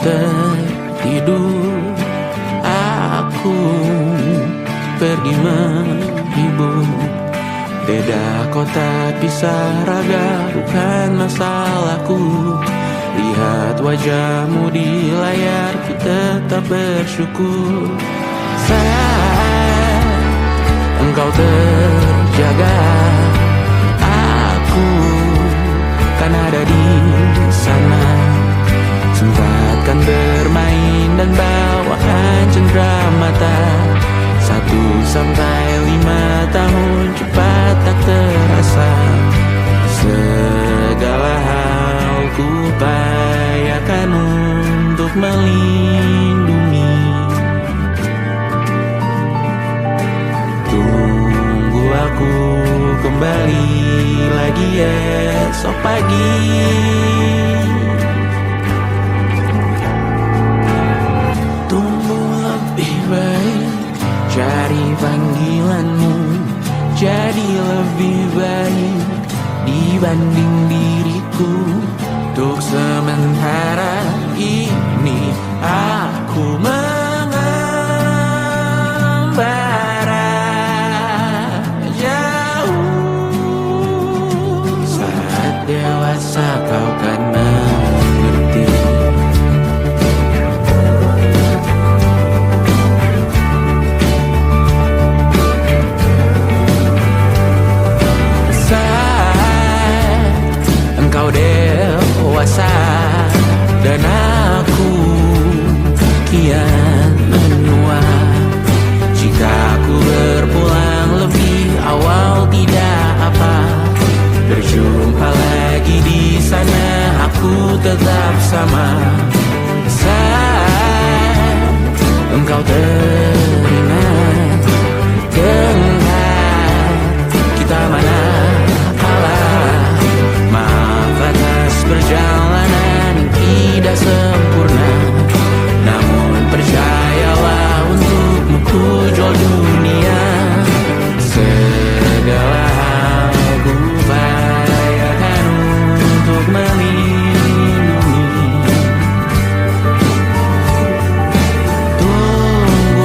tertidur, aku pergi menghibur. Beda kota pisah raga bukan masalahku. Lihat wajahmu di layar, ku tetap bersyukur. Saat engkau terjaga, aku kan ada di sana. Sempatkan bermain dan bawakan cenderamata. 1-5 tahun cepat tak terasa. Segala hal ku upayakan untuk melindungi. Tunggu aku kembali lagi esok pagi. Tumbuh lebih baik, cari panggilanmu, jadi lebih baik dibanding diriku. Untuk sementara ini aku mengembara jauh. Saat dewasa kau kan mengerti. Engkau dewasa dan aku kian menua. Jika aku berpulang lebih awal tidak apa. Berjumpa lagi di sana, aku tetap sama. Saat engkau teringat dengar kita mana perjalanan tidak sempurna, namun percayalah untukmu ku jual dunia. Segala hal ku upayakan untuk melindungi. Tunggu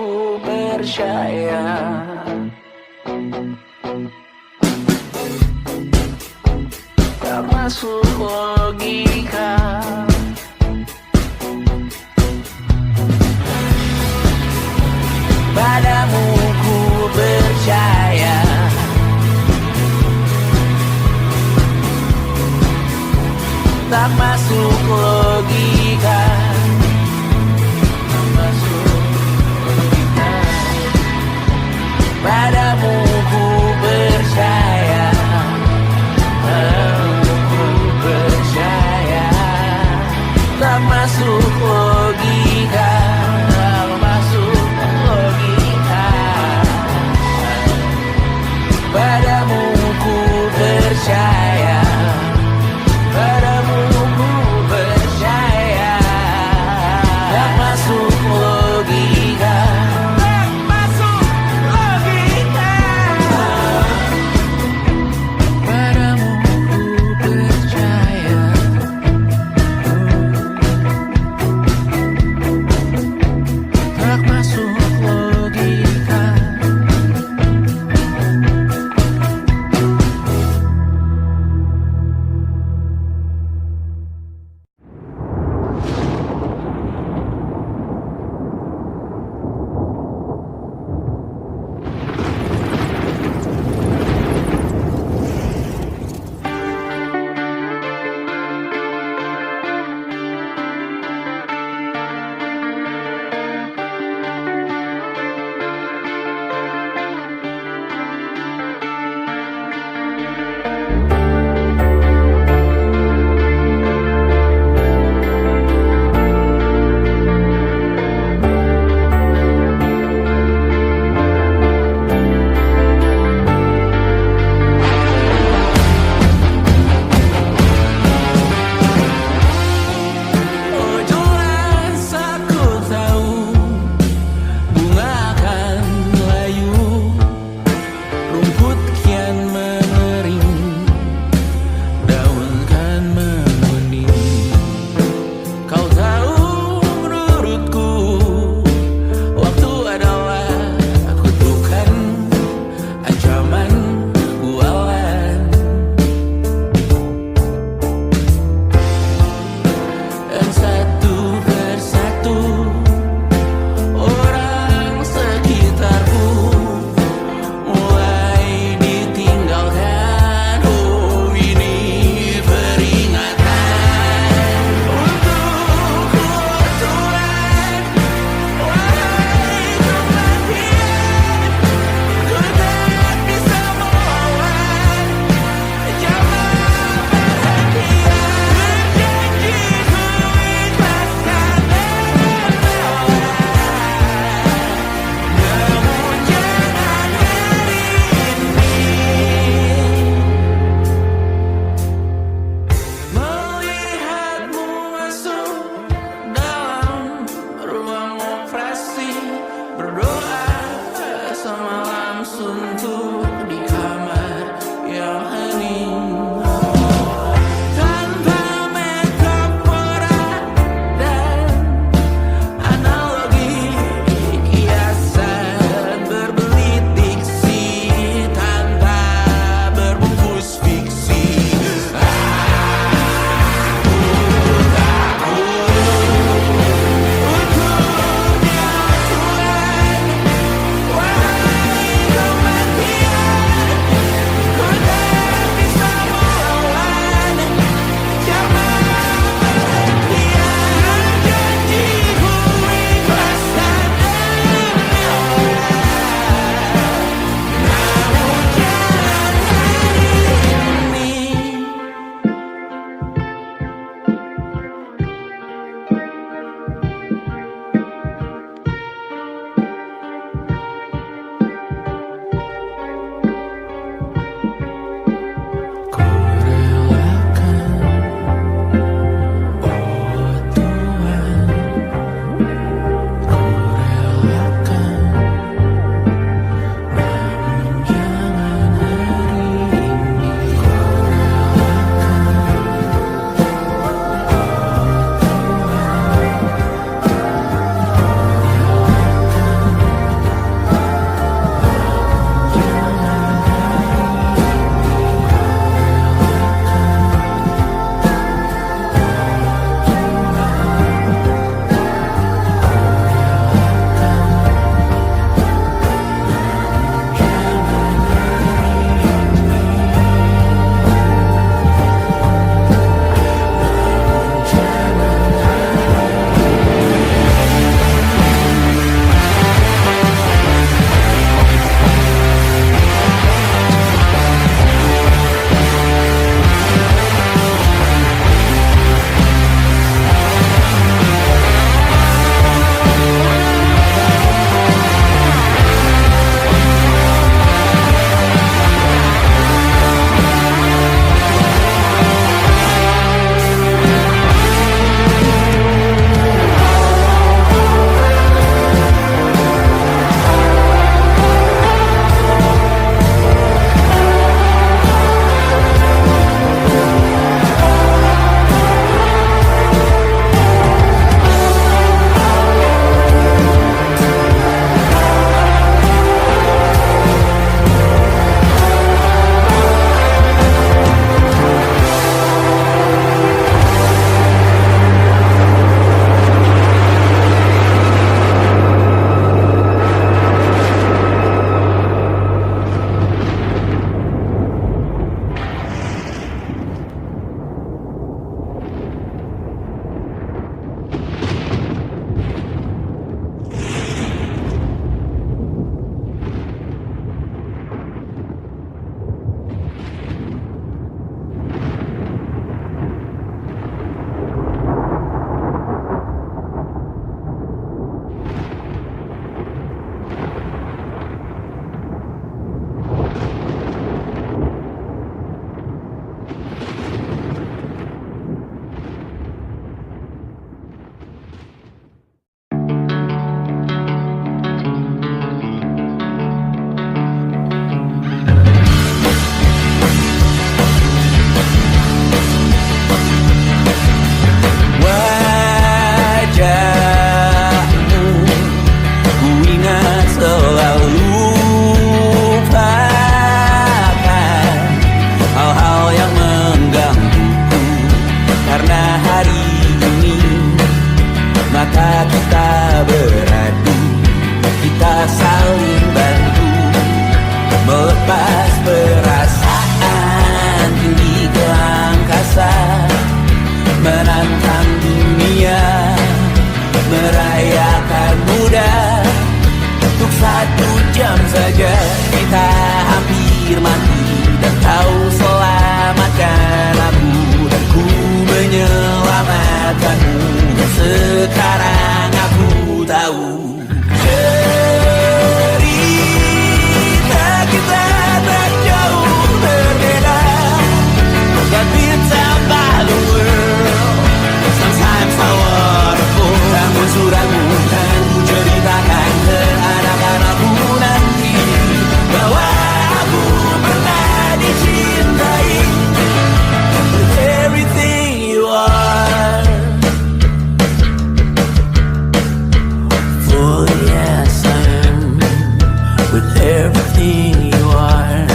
ku percaya. Tak masuk logika. Padamu ku percaya. Tak masuk logika. Tak masuk logika. Padamu ku percaya. Padamu ku percaya. Tak masuk logika. Tak masuk logika. Padamu ku percaya. Padamu ku percaya. ingat selalu lupakan hal-hal yang menggangguku. Karena hari ini mata kita beradu, kita saling bantu melepas perasaan tinggi ke angkasa, menantang dunia, merayakan muda. Untuk 1 jam saja kita hampir mati, dan kau selamatkan aku, dan ku menyelamatkanmu. Dan sekarang aku tahu cerita kita tak jauh berbeda. But it's about the world. Sometimes I wanna fall. Namun suratmu kan ku ceritakan ke anak-anakku nanti, bahwa aku pernah dicintai with everything you are. For yes I am with everything you are.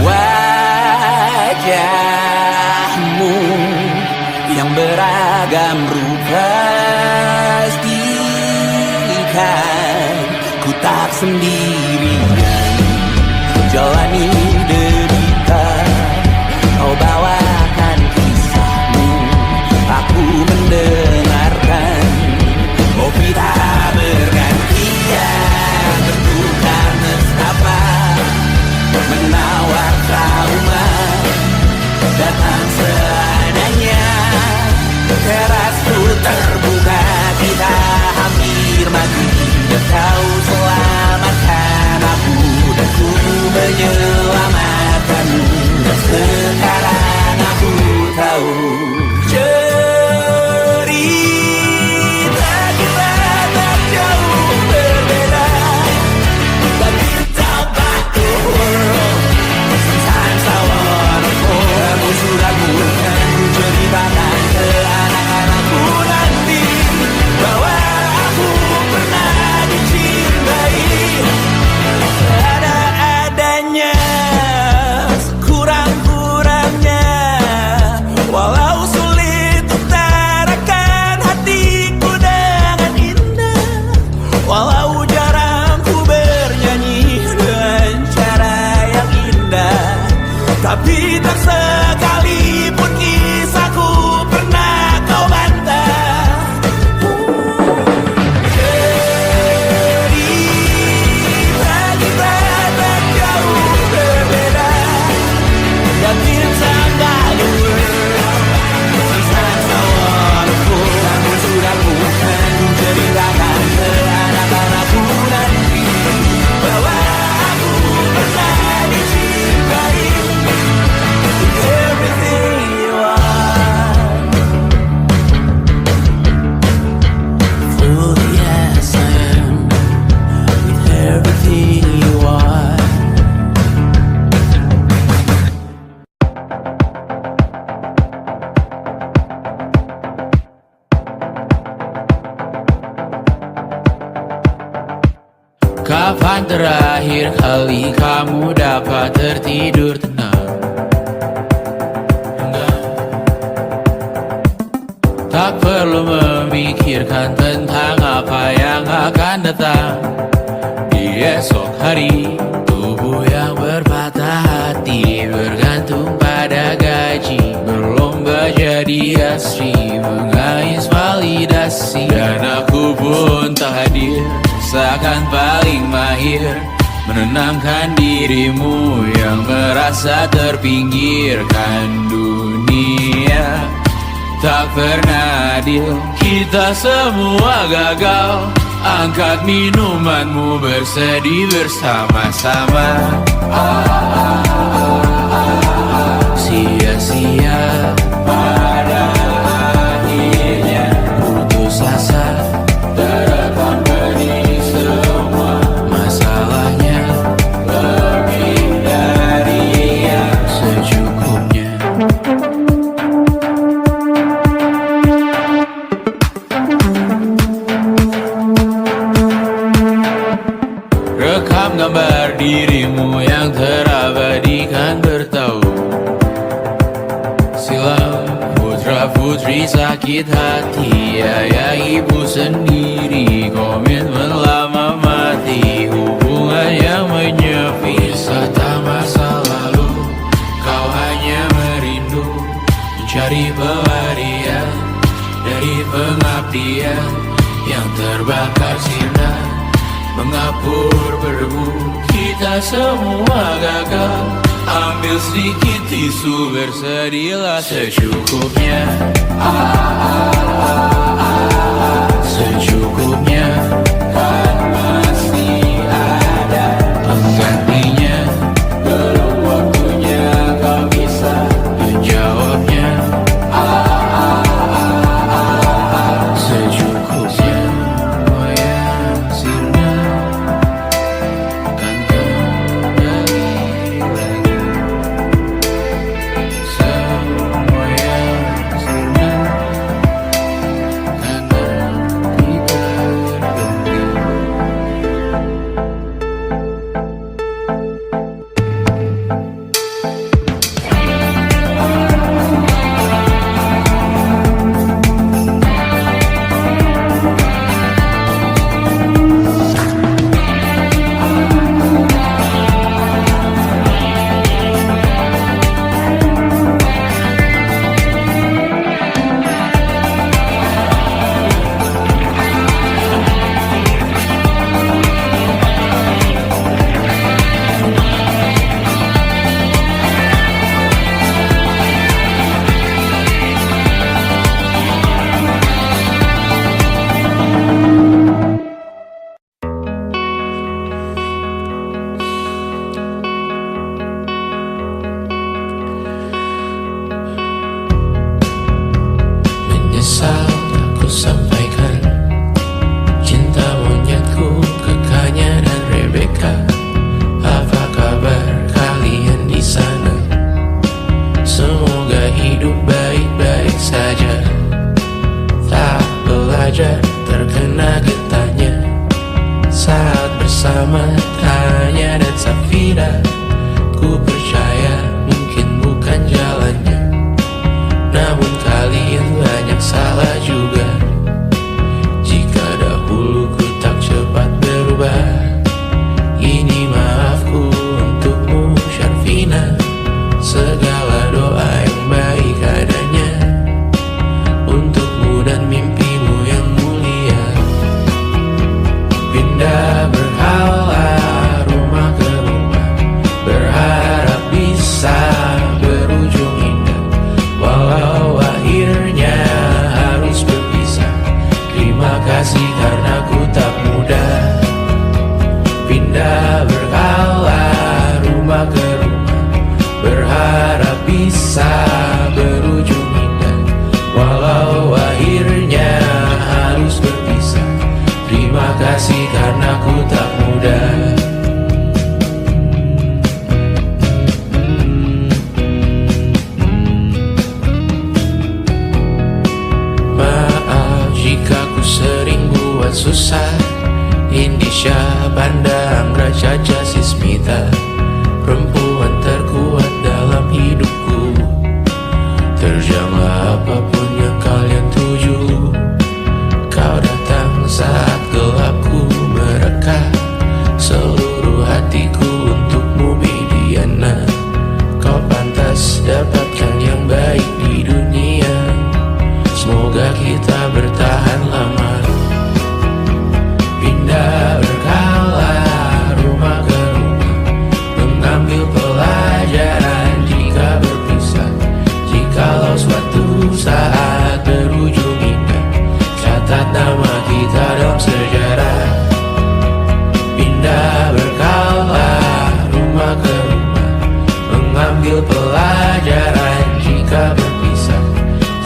Wajahmu yang beragam rupa pastikan ku tak sendirian jalani derita. Kau bawakan kisahmu, aku mendengarkan. Oh kita bergantian bertukar nestapa, menawar trauma datang seadanya. Terasku terbuka, kita hampir mati, dan kau selamatkan aku, dan ku menyelamatkanmu. Dan sekarang aku tahu cerita kita tak jauh berbeda. But it's about the world. Sometimes I wanna fall. Namun suratmu kan ku ceritakan ke anak-anakku nanti, bahwa aku pernah dicintai ada-adanya, sekurang-kurangnya. Walau sulit utarakan hatiku dengan indah, walau jarang ku bernyanyi dengan cara yang indah, tapi tak sekalipun kisahku pernah kau bantah. Cerita kita tak jauh berbeda, dan it's about the world. Sometimes I wanna fall. Namun suratmu kan ku ceritakan ke anak-anakku nanti, bahwa aku pernah dicintai with everything you are. Fully yes I am with everything you are. Kapan terakhir kali kamu dapat tertidur tenang? Enggak. Tak perlu memikirkan tentang apa yang akan datang di esok hari. Tubuh yang berpatah hati bergantung pada gaji, berlomba jadi asri, mengais validasi. Dan aku pun tak hadir, seakan paling mahir menenangkan dirimu yang merasa terpinggirkan dunia. Tak pernah adil, kita semua gagal. Angkat minumanmu, bersedih bersama-sama. Sia-sia pada akhirnya putus asa, terekam benih semua masalahnya, lebih dari yang secukupnya. dalam gambar dirimu yang terabadikan bertahu. Silam putra putri sakit hati, ayah ibu sendiri komitmen lama mati. Hubungan yang menyepi, wisata masa lalu. Kau hanya merindu mencari pelarian dari pengabdian yang terbakar sinar, mengapur berdebu. Kita semua gagal. Ambil sedikit tisu, bersedihlah secukupnya. Secukupnya, kan masih ada penggantinya. Belum waktunya kau bisa menjawabnya. Secukupnya, oh ya, sirna kan kembali lagi. Semua yang sirna karena kita berhenti. Menyesal aku sampaikan cinta monyetku ke Kanya dan Rebecca. Apa kabar kalian di sana? Semoga hidup baik-baik saja. Tak belajar terkena getahnya saat bersama Tanya dan Safira. Ku percaya mungkin bukan jalannya, namun kalian banyak salah juga. Jika dahulu ku tak cepat berubah, ini maafku untukmu Syarfina. Segala doa yang baik adanya untukmu dan mimpimu yang mulia. Pindah berhala rumah ke rumah, berharap bisa berujung indah. Walau akhirnya harus berpisah, terima kasih karena ku tak mudah. Pindah berkala rumah ke rumah, berharap bisa berujung indah. Walau akhirnya harus berpisah, terima kasih karena ku tak mudah. Maaf jika ku sering buat susah. Indisha, Banda, Anggra, Caca, Sismita, perempuan terkuat dalam hidupku. Terjanglah apapun yang kalian tuju. Kau datang saat gelapku mereka. Seluruh hatiku untukmu Mediana. Kau pantas dapatkan yang baik di dunia. Semoga kita bertahan lama. Pindah berkala rumah ke rumah, mengambil pelajaran jika berpisah. Jikalau suatu saat berujung indah, catat nama kita dalam sejarah. Pindah berkala rumah ke rumah, mengambil pelajaran jika berpisah.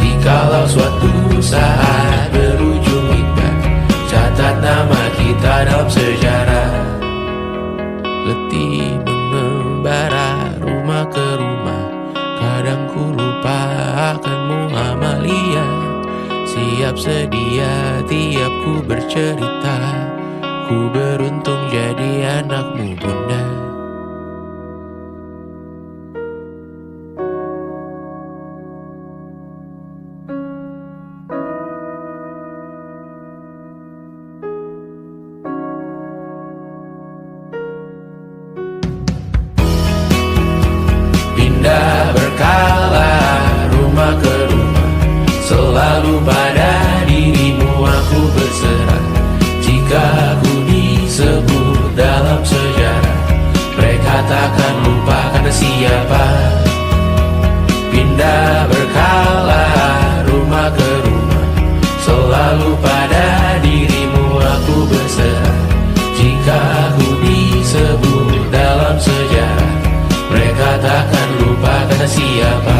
Jikalau suatu saat berujung indah, catat nama kita dalam sejarah. Letih mengembara rumah ke rumah, kadang ku lupa akanmu Amalia. Siap sedia tiap ku bercerita, Ku beruntung jadi anakmu, Bunda. Pindah berkala rumah ke rumah, selalu pada dirimu aku berserah. Jika ku disebut dalam sejarah, mereka takkan lupa karena siapa. Pindah berkala rumah ke rumah, selalu pada dirimu aku berserah. Jika ku disebut dalam sejarah, mereka takkan lupa karena siapa.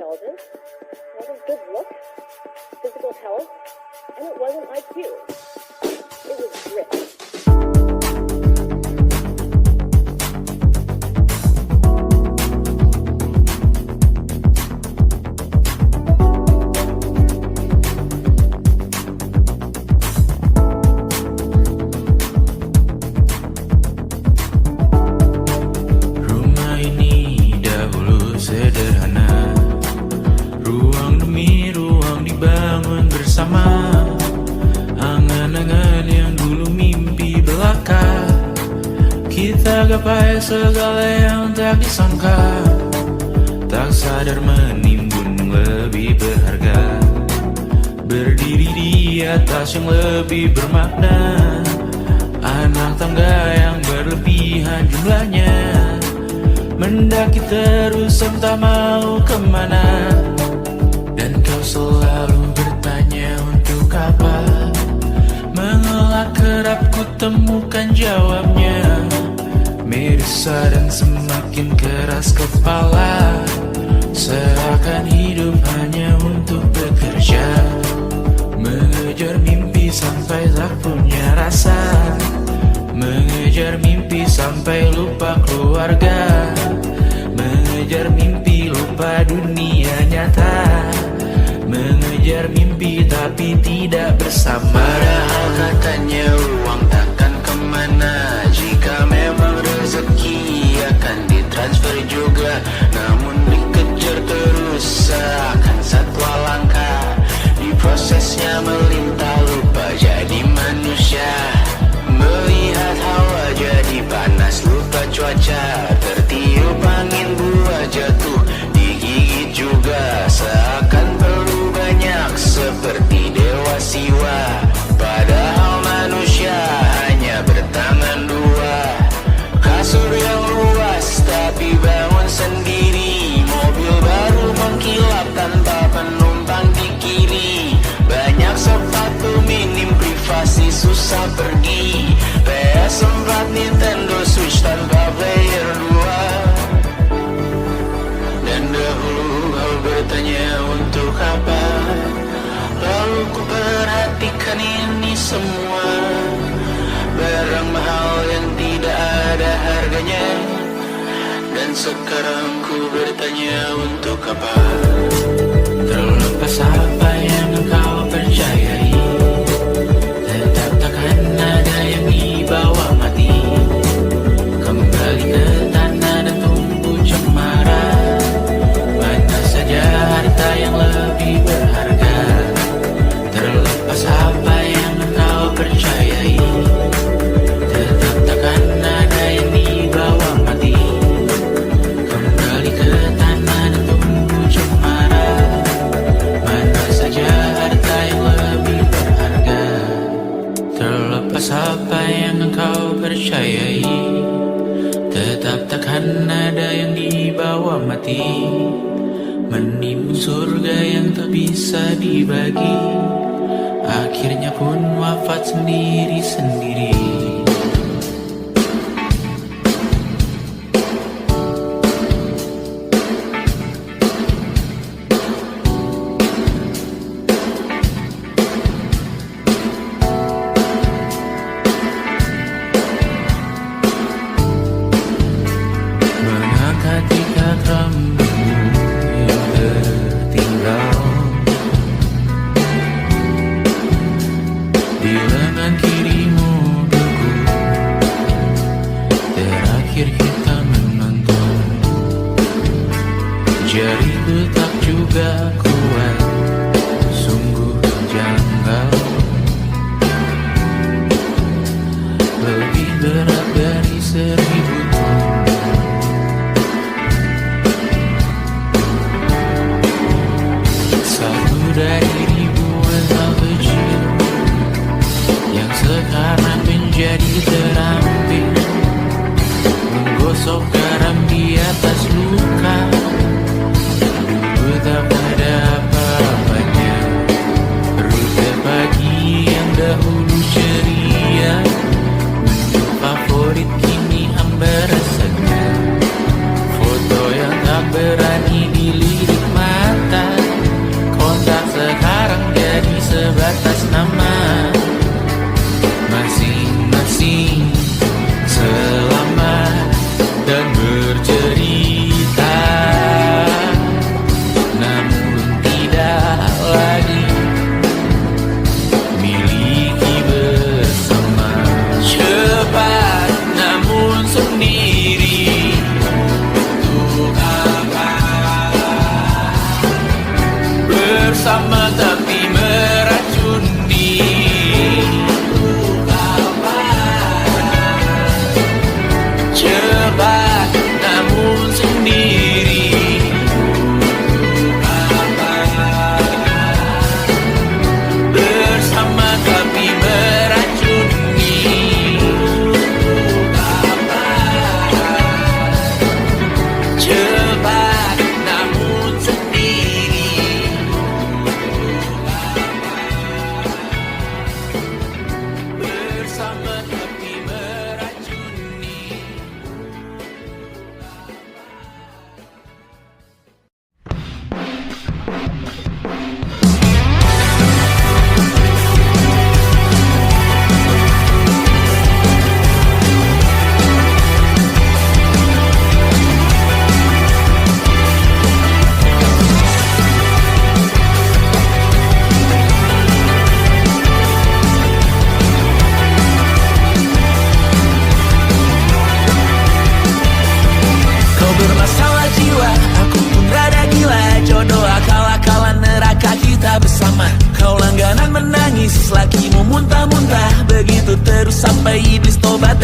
intelligence, it wasn't good looks, physical health, and it wasn't IQ. It was grit. Rumah ini dahulu sederhana, ruang demi ruang dibangun bersama. Angan-angan yang dulu mimpi belaka, kita gapai segala yang tak disangka. Tak sadar menimbun lebih berharga, berdiri di atas yang lebih bermakna. Anak tangga yang berlebihan jumlahnya, mendaki terus entah mau kemana. Dan kau selalu bertanya untuk apa, mengelak kerap ku temukan jawabnya. Merisa dan semakin keras kepala, seakan hidup hanya untuk bekerja, mengejar mimpi sampai tak punya rasa, mengejar mimpi sampai lupa keluarga, mengejar mimpi lupa dunia nyata, mengejar mimpi tapi tidak bersama. Padahal katanya uang takkan kemana, jika memang rezeki akan ditransfer juga. Namun dikejar terus seakan satwa langka, di prosesnya melintas lupa jadi manusia. Melihat hawa jadi panas lupa cuaca, tertiup angin buah jatuh digigit juga. Seakan perlu banyak seperti dewa siwa, padahal manusia hanya bertangan dua. Kasur yang luas tapi bangun sendiri, mobil baru mengkilap tanpa penumpang di kiri. Banyak sepatu minim privasi susah pergi, PS4 Nintendo Switch tanpa player 2. Dan dahulu kau bertanya untuk apa, lalu ku perhatikan ini semua. Barang mahal yang tidak ada harganya, dan sekarang ku bertanya untuk apa. Terlepas apa yang engkau percayai, tetap takkan ada yang dibawa mati. Kembali ke tanah dan tumbuh cemara, mana saja harta yang lebih berharga. Terlepas apa yang engkau percayai, tetap takkan ada yang dibawa mati. Kembali ke tanah dan tumbuh cemara, mana saja harta yang lebih berharga. Terlepas apa yang engkau percayai, tetap takkan ada yang dibawa mati. Menimbun surga yang tak bisa dibagi, akhirnya pun wafat sendiri-sendiri. Mengangkat ikat rambutmu yang tertinggal di lengan kirimu beku. Terakhir kita menonton, jariku tak juga kuat, sungguh janggal. Lebih berat dari 1000 ton. Satu dari ribuan hal kecil yang sekarang menjadi terampil, menggosok garam di atas luka. Dulu tak ada apa-apanya, rute pagi yang dahulu ceria, menu favorit kini hambar.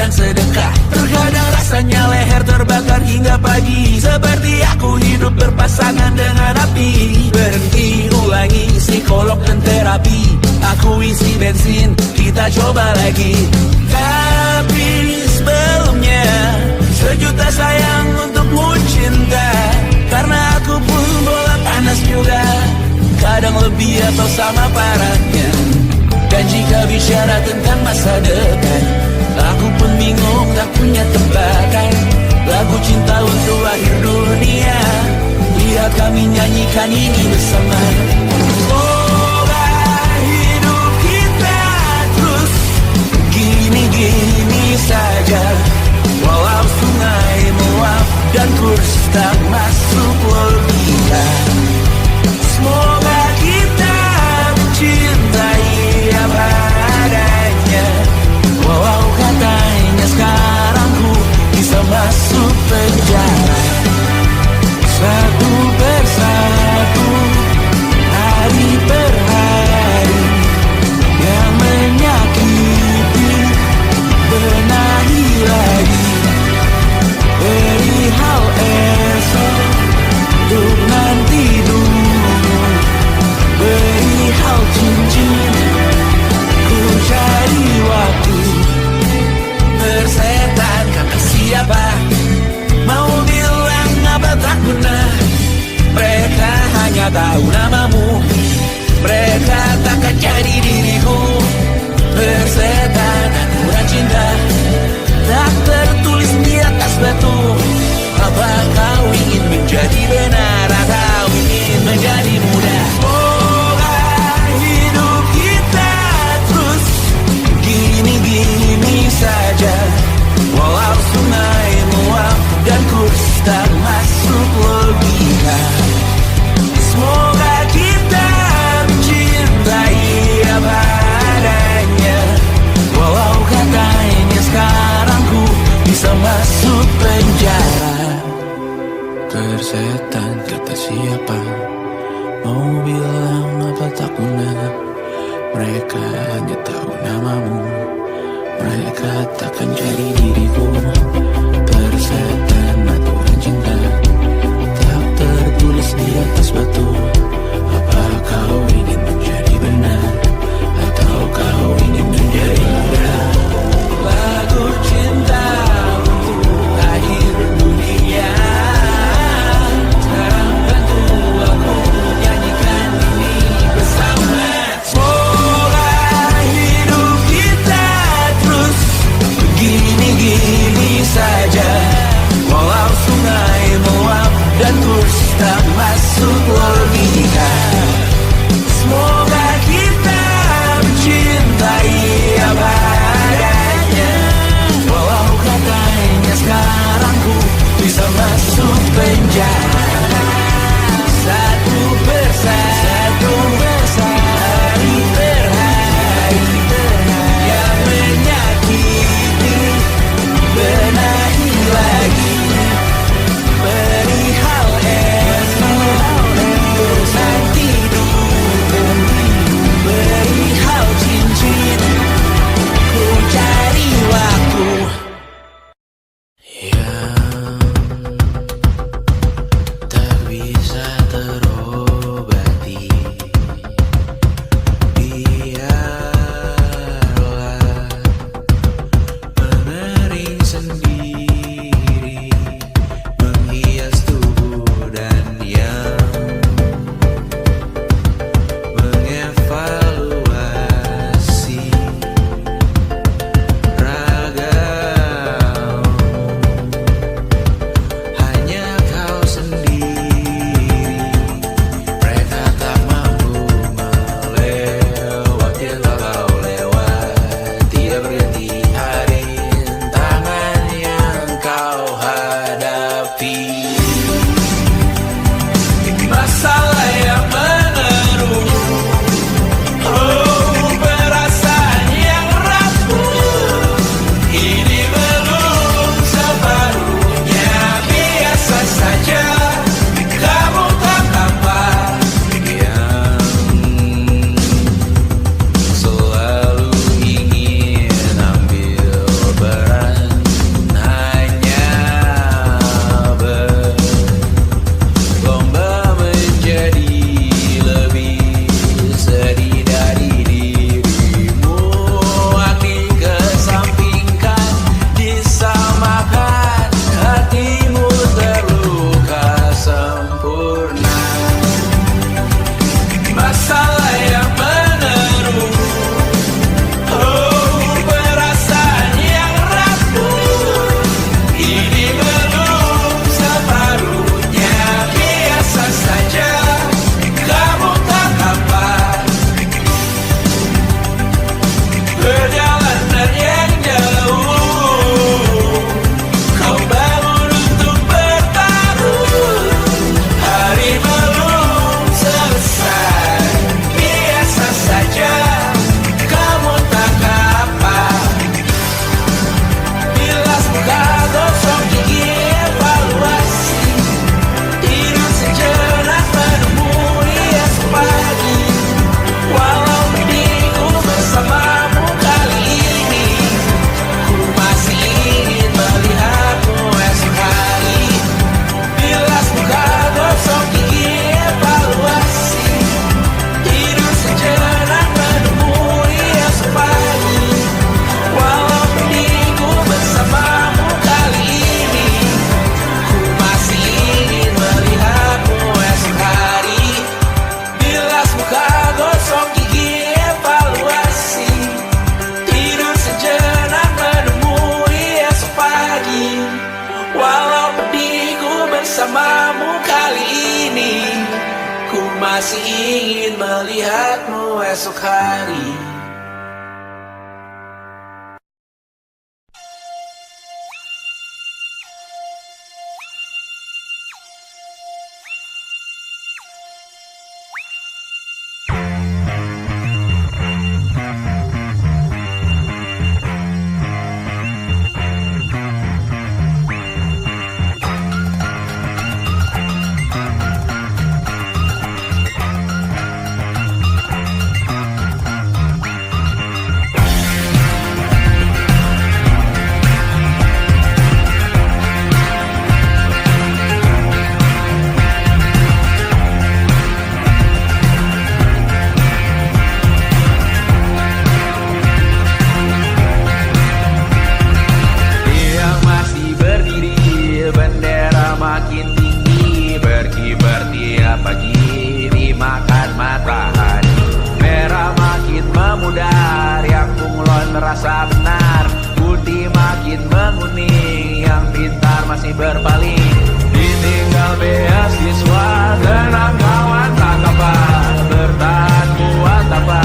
dan sedekah. Terkadang rasanya leher terbakar hingga pagi, seperti aku hidup berpasangan dengan api. Berhenti, ulangi psikolog dan terapi. Aku isi bensin, kita coba lagi. Tapi sebelumnya, sejuta sayang untukmu cinta. Karena aku pun bola panas juga, kadang lebih atau sama parahnya. Dan jika bicara tentang masa depan, aku pun bingung tak punya tebakan. Lagu cinta untuk akhir dunia, lihat kami nyanyikan ini bersama. Semoga hidup kita terus gini-gini saja, walau sungai meluap dan kurs tak masuk logika. Semoga kita mencintai apa adanya, walau katanya sekarang ku bisa masuk penjara. Satu persatu, hari per hari, yang menyakiti benahi lagi. Perihal esok, untuk nanti dulu. Perihal cincin, ku cari waktu. Bersetan kata siapa, mau bilang apa tak guna. Mereka hanya tahu namamu, mereka takkan jadi diriku. Bersetan aturan cinta, tak tertulis di atas batu. Apa kau ingin menjadi benar atau ingin menjadi muda? Semoga hidup kita terus gini-gini saja, walau sungai meluap dan kurs tak masuk logika. Semoga kita mencintai apa adanya, walau katanya sekarang ku bisa masuk penjara. Persetan kata siapa, mau bilang apa tak guna. Mereka hanya tahu namamu, mereka takkan jadi diriku. Persetan aturan cinta, tak tertulis di atas batu. Apa kau ingin menjadi benar atau kau ingin menjadi muda? Lagu cinta untuk akhir dunia, sekarang bantu aku nyanyikan ini bersama. Semoga hidup kita terus begini-gini saja, walau sungai meluap dan kurs tak masuk logika. Semoga kita mencintai apa adanya, walau katanya sekarang ku bisa masuk penjara. Satu persatu, hari per hari, yang menyakiti benahi lagi. Perihal esok, nanti dulu. Perihal cincin, ku cari waktu. Yang tak bisa terobati, biarlah mengering sendiri. Walau pedihku bersamamu kali ini, ku masih ingin melihatmu esok hari. Pagi dimakan matahari, merah makin memudar, yang bunglon merasa benar, putih makin menguning, yang pintar masih berpaling. Ditinggal beasiswa, tenang kawan tak apa, bertahan kuat apa,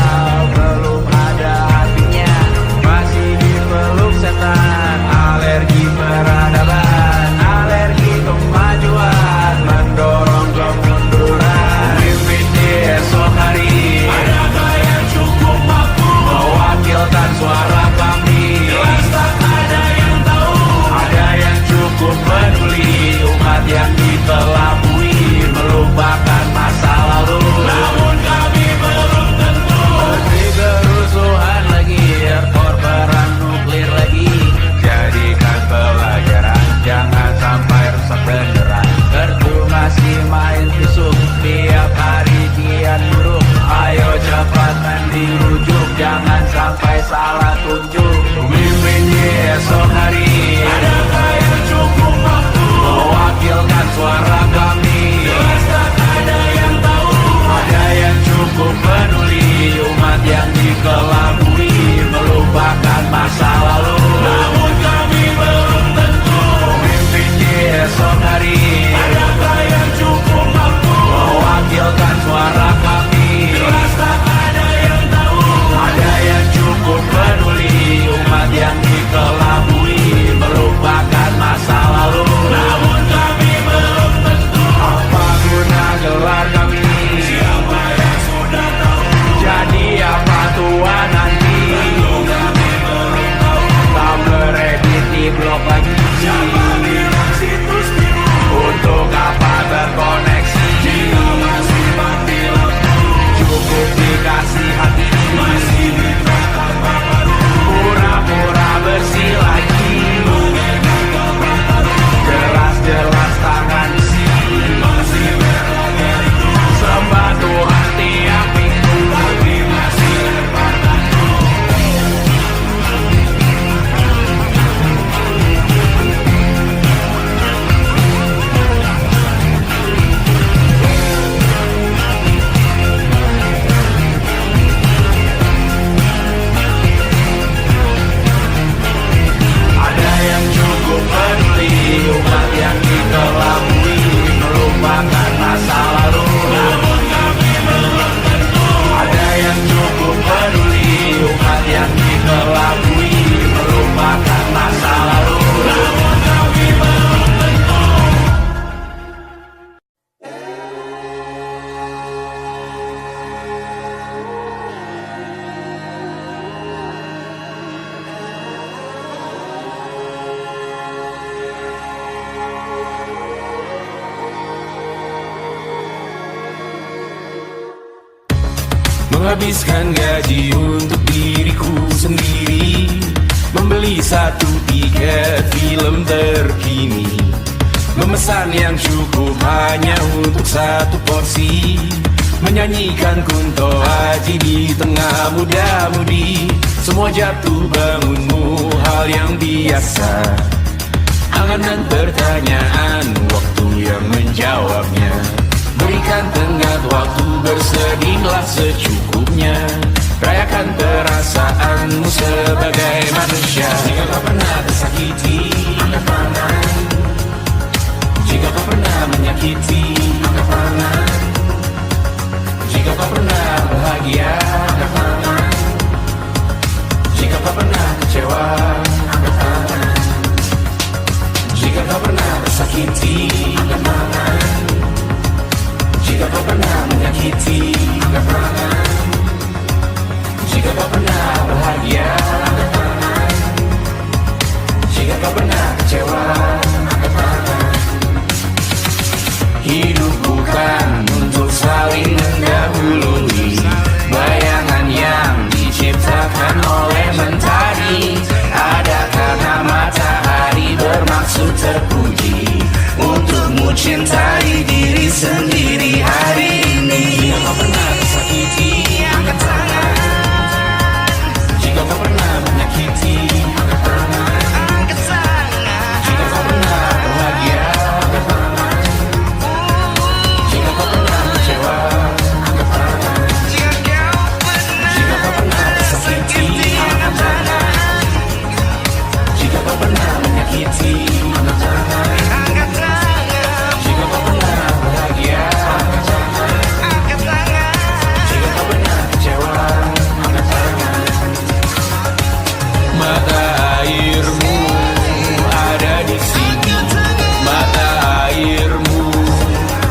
belum ada hatinya, masih dipeluk setan, alergi peradaban, alergi kemajuan, mendorong kemunduran. Mimpin di esok hari, adakah yang cukup mampu mewakilkan suara kami? Jelas tak ada yang tahu, ada yang cukup peduli, umat yang dikelabui, melupakan masa lalu. Namun kami belum tentu seperti kerusuhan lagi, error perang nuklir lagi. Jadikan pelajaran, jangan sampai rusak beneran. Kertu masih main tusuk, tiap hari kian buruk. Ayo cepat dirujuk, jangan sampai salah tunjuk. Pemimpin di esok hari, adakah yang cukup mampu mewakilkan suara kami? Jelas tak ada yang tahu, ada yang cukup peduli, umat yang dikelabui, melupakan masa lalu. Namun kami belum tentu pemimpin di esok hari, adakah yang cukup mampu mewakilkan suara kami? Jelas tak ada yang tahu, ada yang cukup peduli, umat yang dikelabui, melupakan masa lalu. Namun kami belum tentu apa guna gelar kami? Siapa yang sudah tahu? Jadi apa tua nanti? Tentu kami belum tahu. Tak beredit di blog lagi. Siapa bilang situs biru? Untuk apa terkoneksi? Jika masih mati lampu, cukup dikasih hati. Masih minta tambah baru, pura-pura bersih lagi. Jelas-jelas tangan isi, masih berlagak itu. Sembah Tuhan tiap minggu, tapi masih lempar tandu. Ada yang cukup peduli, umat yang dikelabui, melupakan masa lalu. Namun kami belum tentu, ada yang cukup peduli, umat yang dikelabui, melupakan masa lalu. Namun kami belum tentu. Menghabiskan gaji untuk diriku sendiri, membeli satu tiket film terkini, memesan yang cukup hanya untuk satu porsi, menyanyikan Kunto Aji di tengah muda-mudi. Semua jatuh bangunmu hal yang biasa, angan dan pertanyaan, waktu yang menjawabnya. Berikan tenggat waktu, bersedihlah secukupnya. Rayakan perasaanmu sebagai manusia. Jika kau pernah tersakiti, angkat tangan. Jika kau pernah menyakiti, angkat tangan. Jika kau pernah bahagia, angkat tangan. Jika kau pernah kecewa, angkat tangan. Jika kau pernah tersakiti, angkat tangan. Jika kau pernah menyakiti, angkat tangan. Jika kau pernah bahagia, angkat tangan. Jika kau pernah kecewa, angkat tangan. Hidup bukan untuk saling mendahului, bayangan yang diciptakan oleh mentari. Ada karena matahari bermaksud terpuji, untukmu cintai diri sendiri hari ini. Jika kau pernah tersakiti, angkat tangan. Jika kau pernah menyakiti, angkat tangan. Jika kau pernah bahagia, angkat tangan. Jika kau pernah kecewa, angkat tangan. Jika kau pernah tersakiti, angkat tangan. Jika kau pernah menyakiti, angkat tangan. Jika kau pernah bahagia, angkat tangan. Jika kau pernah kecewa, angkat tangan. Mata airmu ada di sini, mata airmu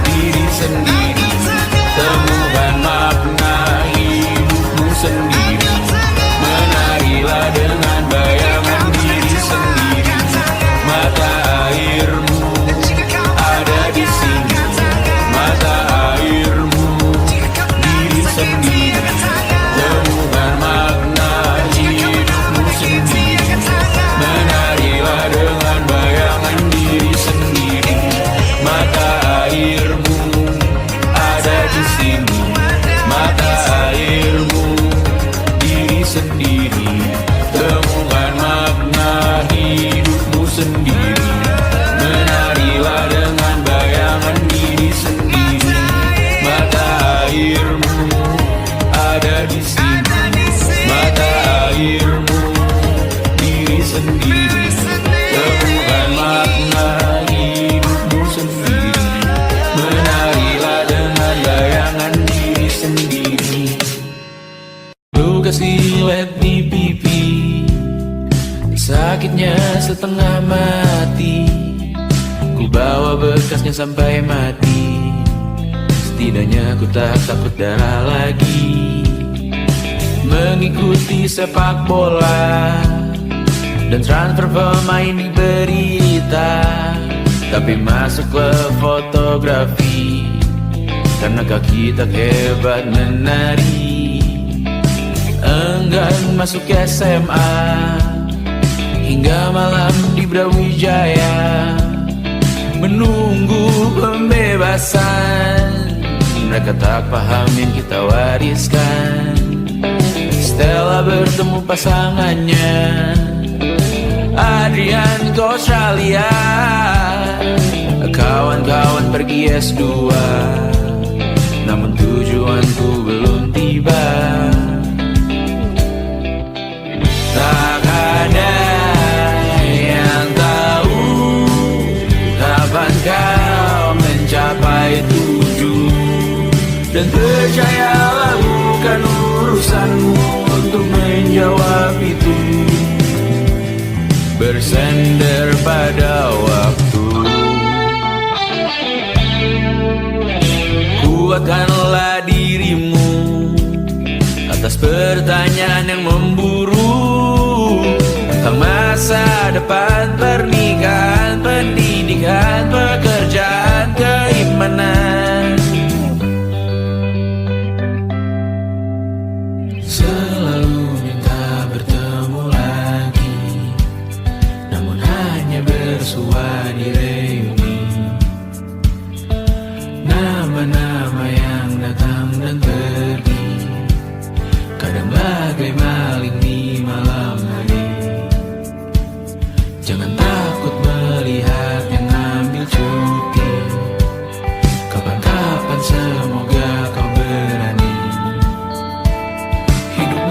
diri sendiri. Temukan makna hidupmu sendiri. Menarilah dengan bayangan diri sendiri. Mata airmu ada di sini, mata airmu diri sendiri. Temukan makna hidupmu sendiri. Menarilah dengan bayangan diri sendiri. Mata airmu ada di sini, mata airmu diri sendiri. Temukan makna hidupmu sendiri. Menarilah dengan bayangan diri sendiri. Mata airmu ada di sini, mata airmu diri sendiri. Temukan makna hidupmu sendiri. Menarilah dengan bayangan diri sendiri. Luka silet di pipi, sakitnya setengah mati. Ku bawa bekasnya sampai mati. Setidaknya ku tak takut darah lagi. Mengikuti sepak bola dan transfer pemain di berita, tapi masuk ke fotografi karena kaki tak hebat menari. Enggan masuk SMA hingga malam di Brawijaya, menunggu pembebasan. Mereka tak paham yang kita wariskan. Stella bertemu pasangannya, Adrian ke Australia. Kawan-kawan pergi S2, namun tujuanku belum tiba. Tak ada yang tahu kapan kau mencapai tujuh. Dan percayalah bukan urusanmu untuk menjawab itu. Bersender pada waktu. Kuatkanlah dirimu atas pertanyaan yang memburu tentang masa depan, pernikahan, pendidikan, pekerjaan, keimanan. Selalu minta bertemu lagi, namun hanya bersua di reuni. Nama-nama yang datang dan pergi, kadang bagai maling di malam hari. Jangan takut melihat yang ambil cuti. Kapan-kapan semoga kau berani. Hidup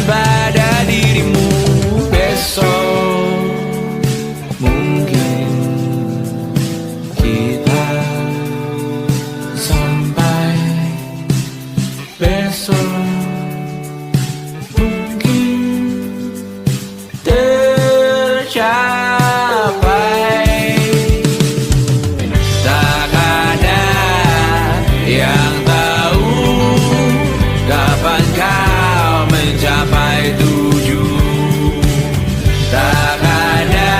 pada dirimu. Besok mungkin kita sampai. Besok mungkin tercapai. Tak ada yang tahu kapan kau mencapai tujuh. Tak ada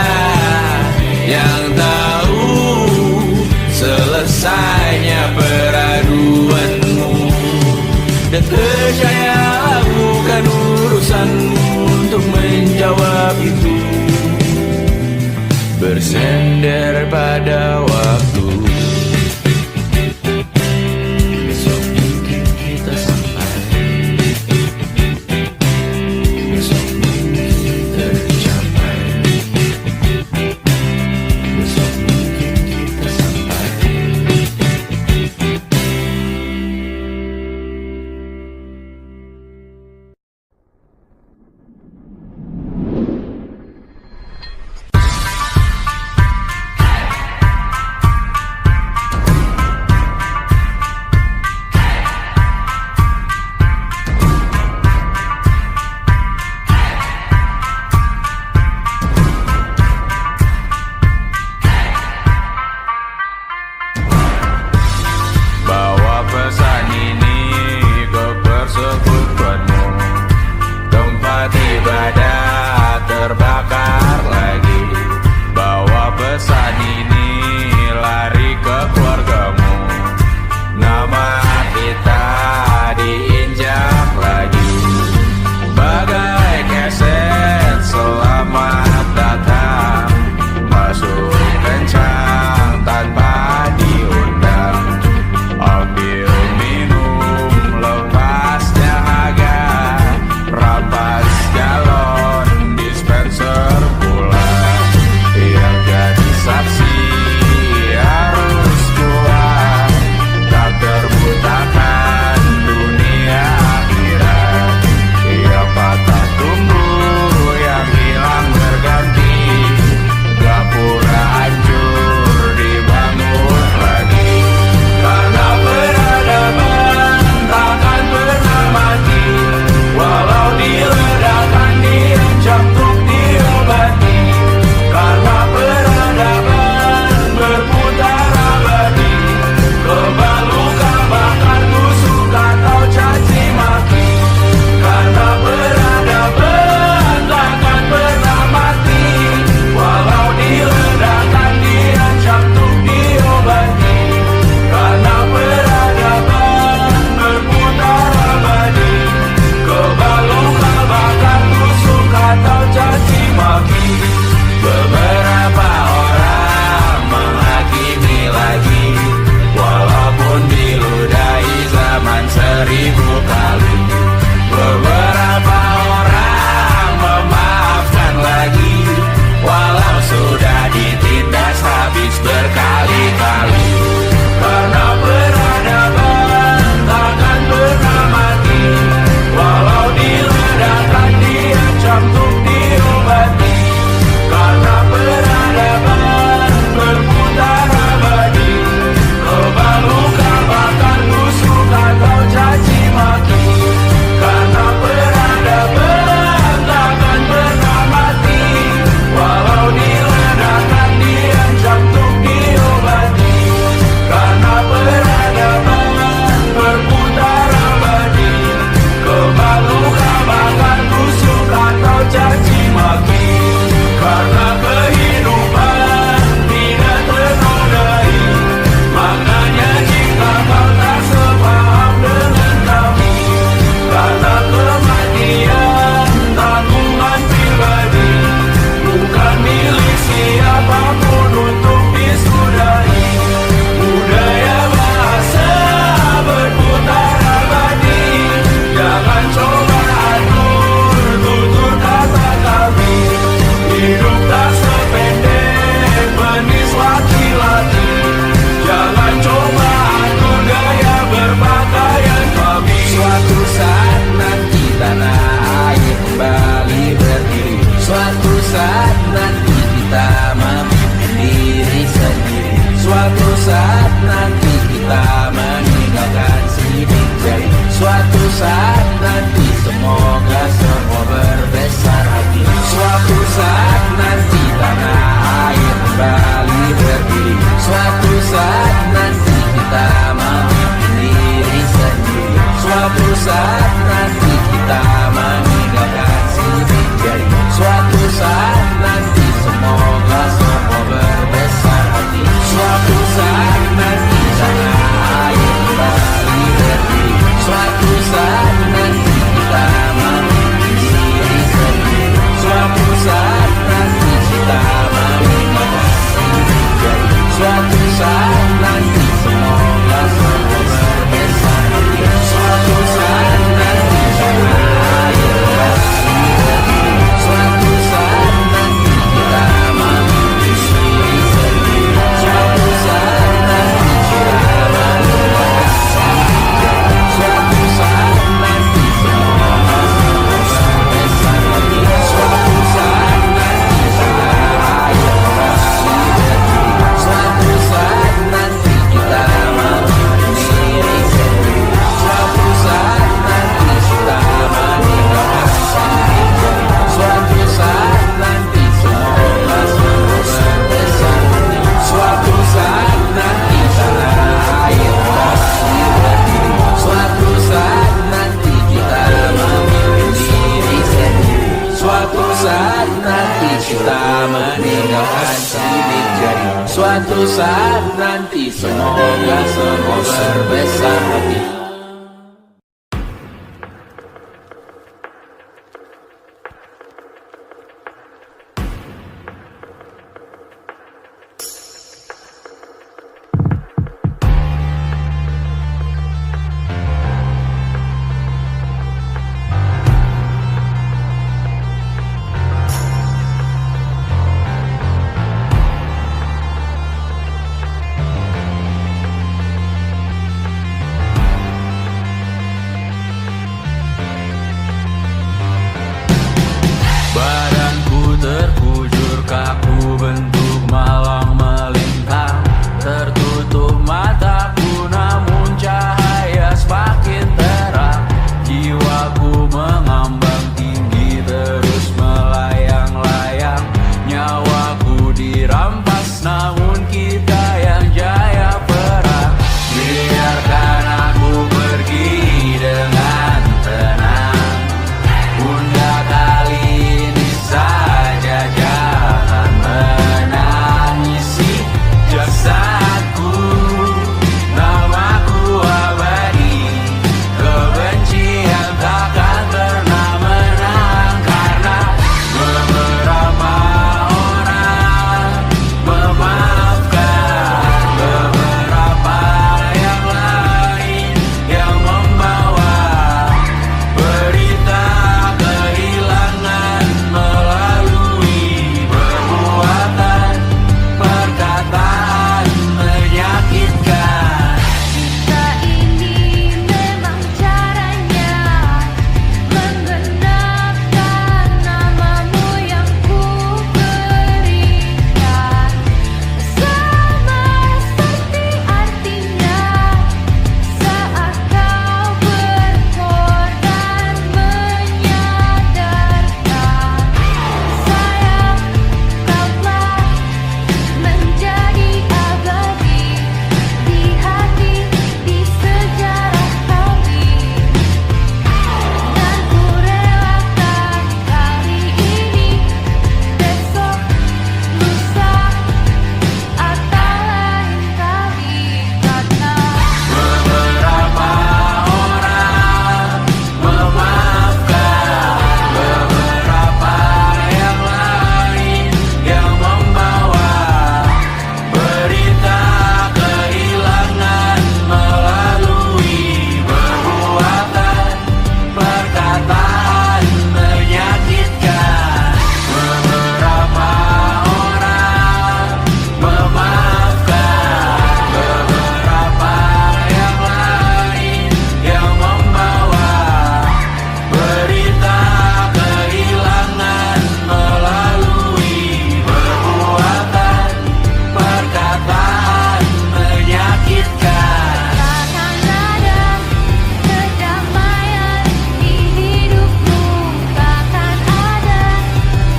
yang tahu selesainya peraduanmu. Dan percayalah bukan urusanmu untuk menjawab itu. Bersender pada waktu. Besok mungkin kita sampai. Besok mungkin tercapai. Besok mungkin kita sampai. suatu saat nanti. Semoga semua berbesar hati. Badanku terkujur kaku bentuk malang melintang. Tertutup mataku namun cahaya semakin terang. Jiwaku mengambang tinggi terus melayang-layang. Nyawaku dirampas namun kita yang jaya perang. Biarkan aku pergi dengan tenang. Bunda kali ini saja jangan menangisi jasadku. Namaku abadi, kebencian takkan pernah menang. Karena beberapa orang memaafkan beberapa yang lain yang membawa berita kehilangan melalui perbuatan perkataan menyakitkan. Jika ini memang caranya menggenapkan namamu yang ku berikan, sama seperti artinya saat kau berkorban menyadarkan. Sayang, kau telah menjadi abadi di hati, di sejarah kami. Dan ku relakan kali ini, besok, lusa, atau lain kali. Karena Beberapa orang memaafkan beberapa yang lain yang membawa berita kehilangan melalui perbuatan perkataan menyakitkan. Beberapa orang memaafkan beberapa yang lain yang membawa berita kehilangan melalui perbuatan perkataan menyakitkan. takkan ada kedamaian di hidupmu, takkan ada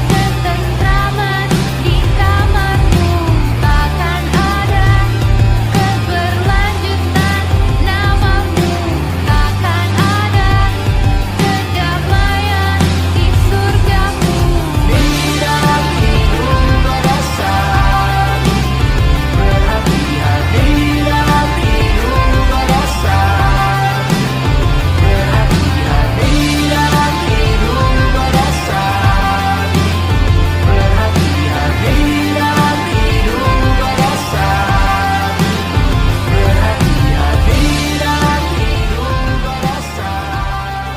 ketentraman di kamarmu, takkan ada keberlanjutan namamu, takkan ada kedamaian di surgamu. Di dalam hidup pada saat berhati-hati, dalam hidup pada saat berhati-hati, dalam hidup pada saat berhati-hati, dalam hidup pada saat berhati-hati, dalam hidup pada saat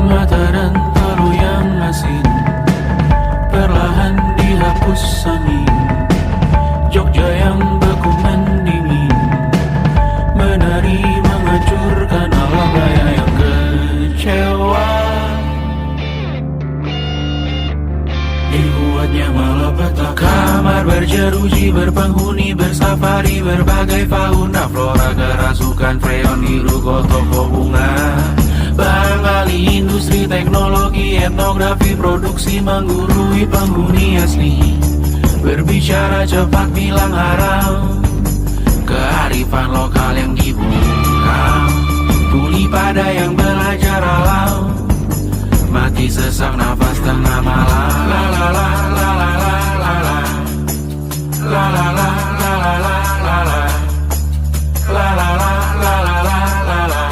Mata dan talu yang asin perlahan dihapus angin. Jogja yang beku mendingin menari menghancurkan alam raya yang kecewa. Dibuatnya malapetaka, kamar berjeruji, berpenghuni, bersafari, berbagai fauna flora, kerasukan freon, biru, toko bunga. Bangali industri teknologi etnografi produksi menggurui penghuni asli. Berbicara cepat bilang haram, kearifan lokal yang dibungkam. Tuli pada yang belajar alam, mati sesak nafas tengah malam. La la la la la la la la. La la la la la la la la. La la la la la la la la.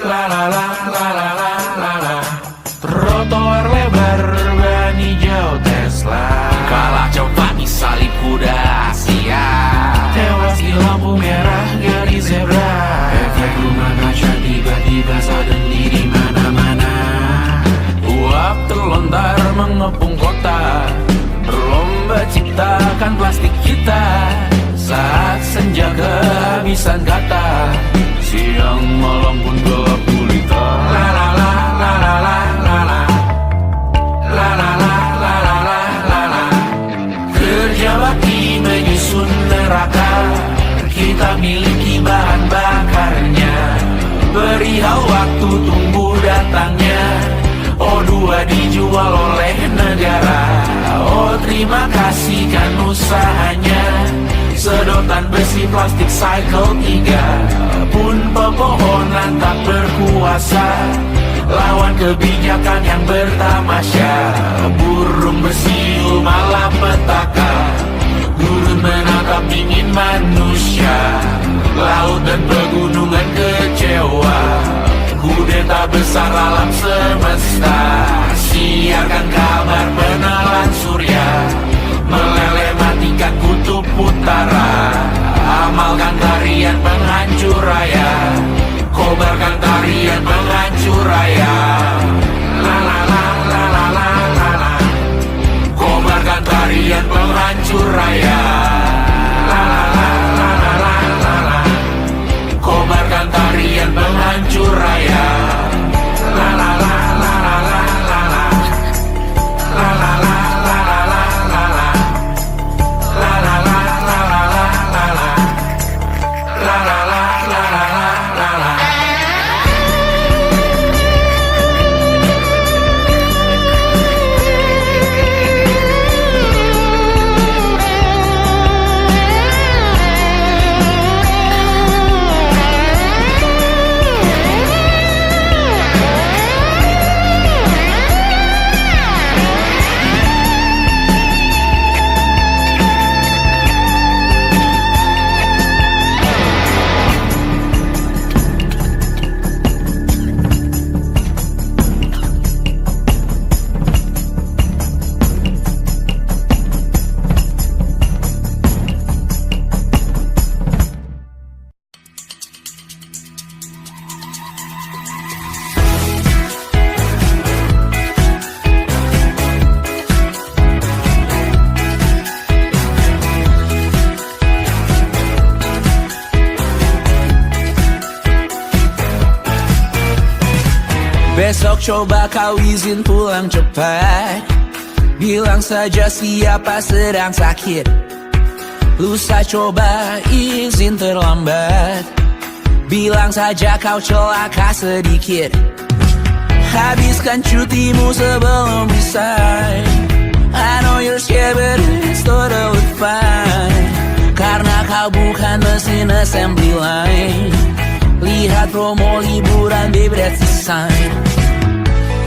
La la la la la la la la. Trotoar lebar ban hijau Tesla, kalah cepat disalip kuda Asia, tewas di lampu merah garis zebra. Efek rumah kaca tiba-tiba suddenly di mana-mana. Uap terlontar mengepung kota, berlomba ciptakan plastik kita. Saat senja kehabisan kata, siang malam pun gelap gulita. La la la la la la la la. La la la la la la la la. Kerja bakti menyusun neraka, kita miliki bahan bakarnya. Perihal waktu tunggu datangnya. O2 dijual oleh negara. Oh terima kasih kan usahanya. Sedotan besi plastik cycle 3 pun pepohonan tak berkuasa lawan kebijakan yang bertamasya. Burung bersiul malapetaka, gurun menatap dingin manusia. Laut dan pegunungan kecewa, kudeta besar alam semesta. Siarkan kabar penelan surya, meleleh matikan kutub utara. Amalkan tarian penghancur raya, kobarkan tarian penghancur raya. La la la la la la la la. Kobarkan tarian penghancur raya. La la la la la la la la. Kobarkan tarian penghancur raya. La la la la la la la la. La la la la la la la la. La la la la la la la la. La la la la la la la la. Besok coba kau izin pulang cepat, bilang saja siapa sedang sakit. Lusa coba izin terlambat, bilang saja kau celaka sedikit. Habiskan cutimu sebelum resign. I know you're scared but it's totally fine, karena kau bukan mesin assembly line. Lihat promo liburan babe, that's the sign.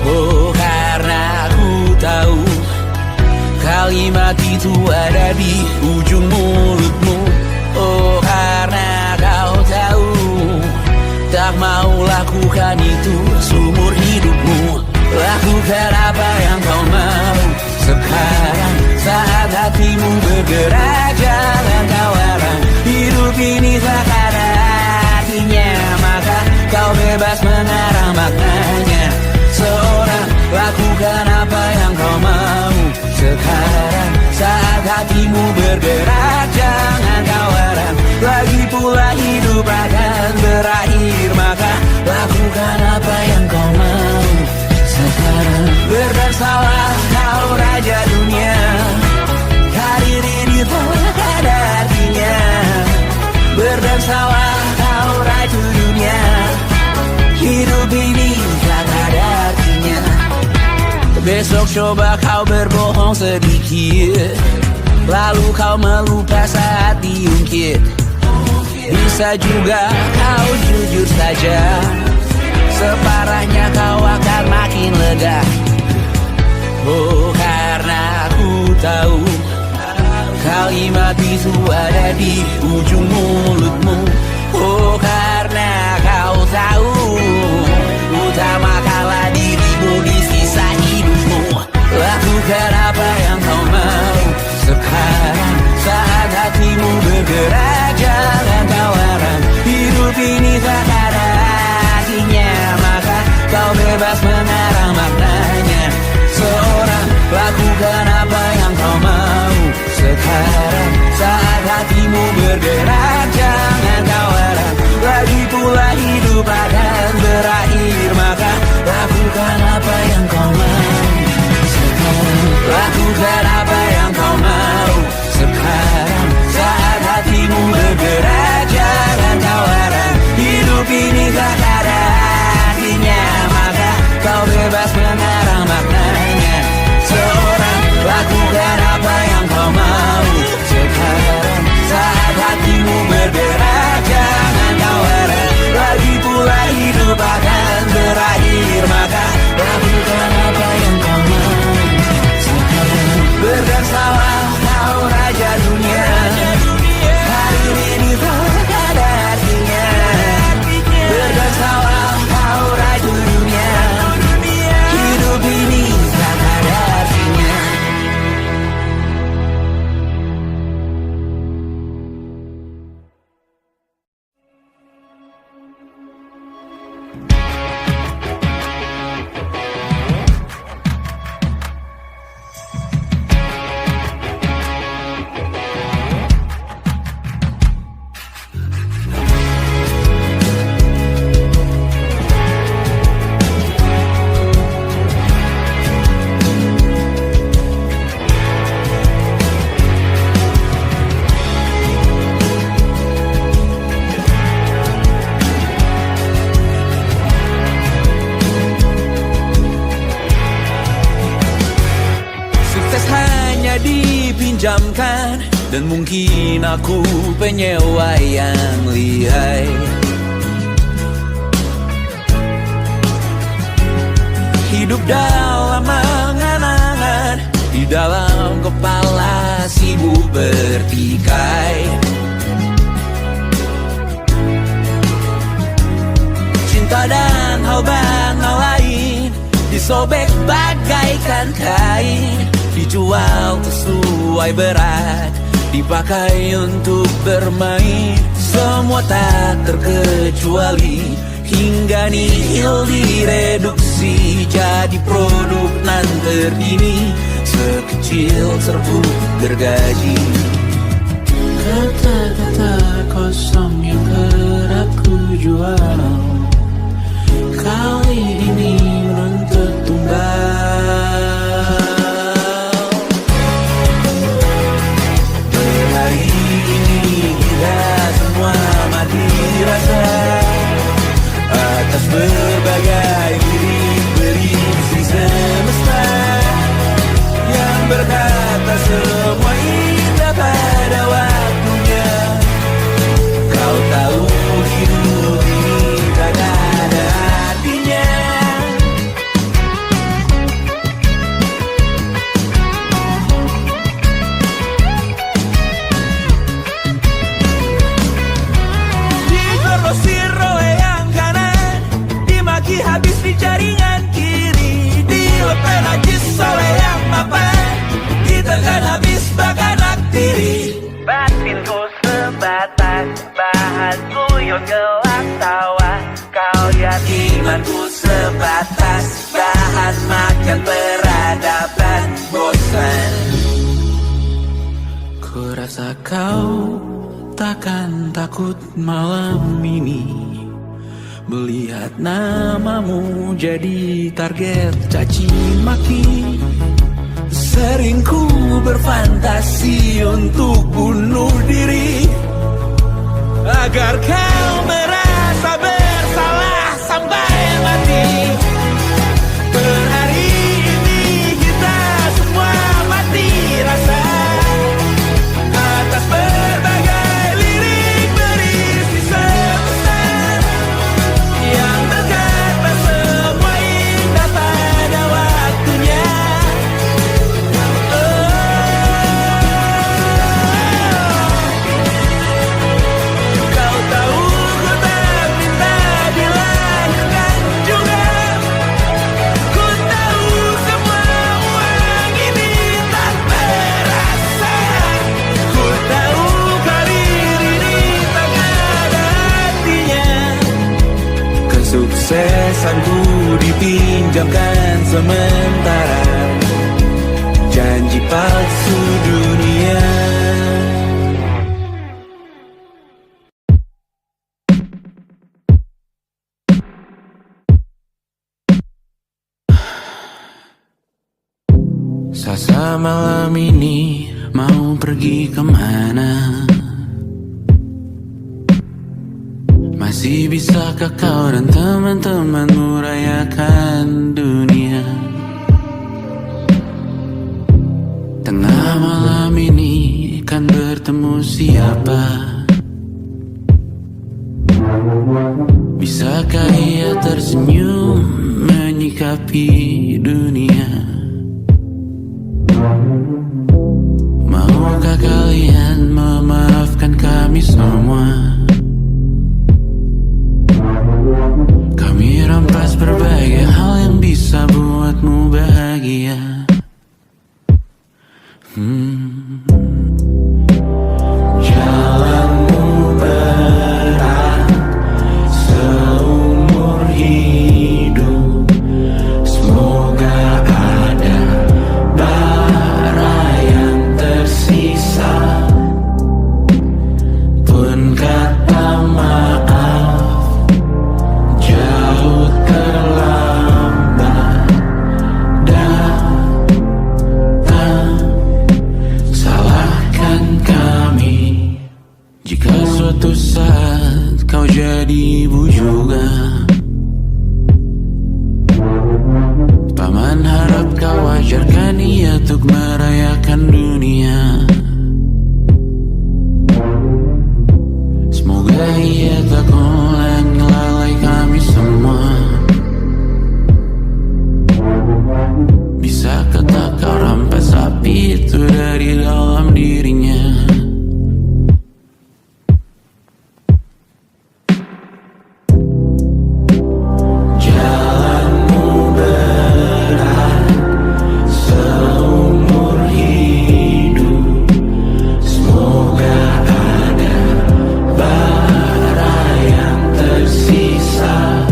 Oh karena aku tahu kalimat itu ada di ujung mulutmu. Oh karena kau tahu tak mau lakukan itu seumur hidupmu. Lakukan apa yang kau mau sekarang, saat hatimu bergerak jangan kau larang. Hidup ini tak ada artinya, maka kau bebas mengarang maknanya. Seorang lakukan apa yang kau mau sekarang, saat hatimu bergerak jangan kau larang. Lagi pula hidup akan berakhir, maka lakukan apa yang kau mau sekarang. Bersalah kau raja dunia, karir ini tak ada artinya. Bersalah kau raja dunia, hidup ini Besok coba kau berbohong sedikit, lalu kau melupa saat diungkit. Bisa juga kau jujur saja, separahnya kau akan makin lega. Oh, karena aku tahu kalimat itu ada di ujung mulutmu. Oh, karena kau tahu utamakanlah dirimu di sisa hidupmu. Lakukan apa yang kau mau sekarang, saat hatimu bergerak. Jangan kau larang, hidup ini tak ada artinya, maka kau bebas mengarang maknanya. Seorang, lakukan apa yang kau mau sekarang, saat hatimu bergerak. Jangan kau larang, lagi pula hidup akan berakhir, maka lakukan apa yang kau mau sekarang. Lakukan apa yang kau mau sekarang, saat hatimu bergerak. Jangan kau larang, hidup ini tak ada artinya, maka kau bebas mengarang maknanya. Seorang, lakukan apa yang kau mau sekarang, saat hatimu bergerak. Jangan kau larang, lagi pula hidup akan berakhir, maka lakukan apa yang kau mau sekarang. Berdansalah kau raja dunia, hari ini tak ada artinya. Berdansalah kau raja dunia, hidup ini tak ada artinya. Dipinjamkan, dan mungkin aku penyewa yang lihai. Hidup dalam angan-angan, di dalam kepala sibuk bertikai. Cinta dan hal lain disobek bagaikan kain, dijual sesuai berat, dipakai untuk bermain. Semua tak terkecuali, hingga nihil direduksi jadi produk nan terdini, sekecil serbuk gergaji. Kata-kata kosong yang kerap ku jual, kali ini menuntut tumbal. Hari ini kita semua mati rasa atas berbagai lirik-lirik si semesta yang berkata semua indah pada waktunya. Kau tahu hidup ini tak ada artinya. Habis di jaringan kiri, dilepeh najis oleh yang mapan, ditekan habis bahkan aktiri. Batinku sebatas bahan guyon gelak tawa, kau lihat imanku sebatas bahan makan peradaban bosan. Ku rasa kau takkan takut malam ini melihat namamu jadi target caci maki. Sering ku berfantasi untuk bunuh diri, agar kau merasa bersalah sampai mati. Per hari ini Kesuksesanku dipinjamkan sementara, janji palsu dunia. Sasa malam ini mau pergi kemana? Masih bisakah kau dan teman-temanmu rayakan dunia? Tengah malam ini kan bertemu siapa? Bisakah ia tersenyum menyikapi dunia? Maukah kalian memaafkan kami semua? Kami rampas berbagai hal yang bisa buatmu bahagia. Jalanmu berat seumur hidup, semoga ada bara yang tersisa. Pun kata maaf jauh terlambat datang. Salahkan kami jika suatu saat kau jadi ibu juga. Paman harap kau ajarkan ia untuk merayakan dunia. Semoga ia tak ulang lalai kami semua. Bisakah tak kau rampas api itu dari dalam dirinya? Jalanmu berat seumur hidup, semoga ada bara yang tersisa.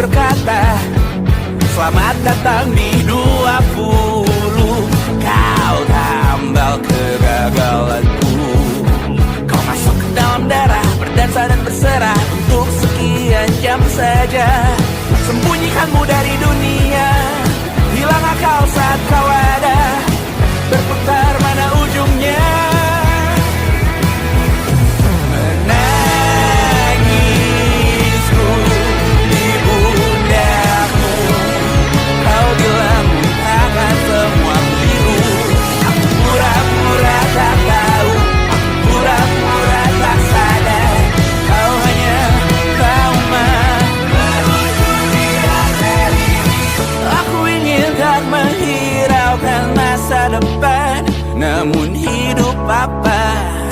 berkata, selamat datang di 20. Kau tambal kegagalanku. Kau masuk ke dalam darah, berdansa dan berserah untuk sekian jam saja. Sembunyikanmu dari dunia, hilang akal saat kau ada, berputar mana ujungnya. Menangisku di pundakmu, kau bilang akan semua biru. Aku pura-pura tak tahu, pura-pura tak sadar, kau hanya menghiraukan masa depan. Namun hidup apa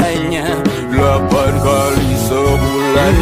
hanya 8 kali sebulan.